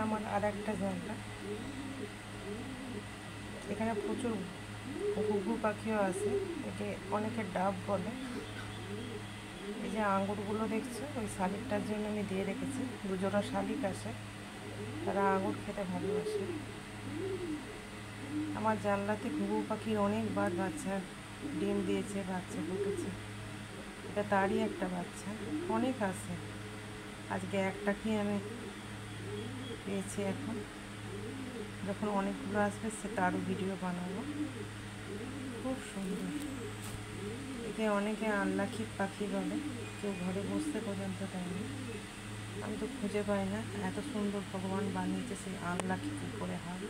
আমার আর একটা জানলা। এখানে প্রচুর ঘুঘু পাখিও আছে, একে অনেকে ডাব বলে। এই যে আঙুরগুলো দেখছো, ওই শালিকটার জন্য আমি দিয়ে রেখেছি। দুজোড়া শালিক আসে, তারা আঙুর খেতে ভালোবাসে। আমার জানলাতে ঘুঘু পাখির অনেকবার বাচ্চা ডিম দিয়েছে, বাচ্চা ফুটেছে। এটা তারই একটা বাচ্চা, অনেক আছে। আজকে একটাকেই আমি পেয়েছি। এখন যখন অনেকগুলো আসবে সে তারও ভিডিও বানাবো। খুব সুন্দর। একে অনেকে আনলাকি পাখি বলে, কেউ ঘরে বসতে পর্যন্ত দেয়নি। আমি তো খুঁজে পাই না, এত সুন্দর ভগবান বানিয়েছে, সেই আনলাকি কী করে হয়।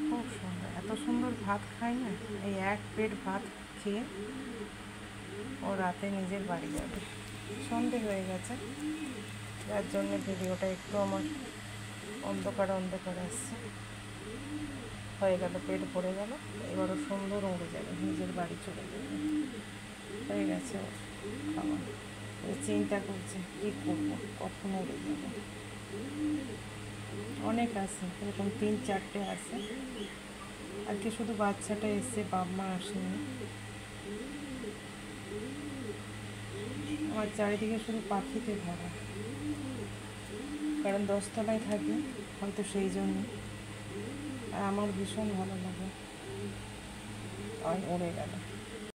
খুব সুন্দর, এত সুন্দর ভাত খায় না। এই এক প্লেট ভাত খেয়ে ও রাতে নিজের বাড়ি যাবে। সন্ধে হয়ে গেছে, যার জন্য ভিডিওটা একটু আমার অন্ধকার অন্ধকার আসছে। হয়ে গেল, পেট ভরে গেল। এবারও সুন্দর উড়ে যাবে, নিজের বাড়ি চলে যাবে। হয়ে গেছে খাওয়া। চিন্তা করছে কী করবো, কখন উড়ে যাবে। অনেক আছে, এরকম 3-4টে আছে। আজকে শুধু বাচ্চাটা এসছে, বাপ মা আসেনি। আমার চারিদিকে শুধু পাখিতে ভরা, কারণ 10তলায় থাকি হয়তো সেই জন্য। আর আমার ভীষণ ভালো লাগে। আর উড়ে গেল।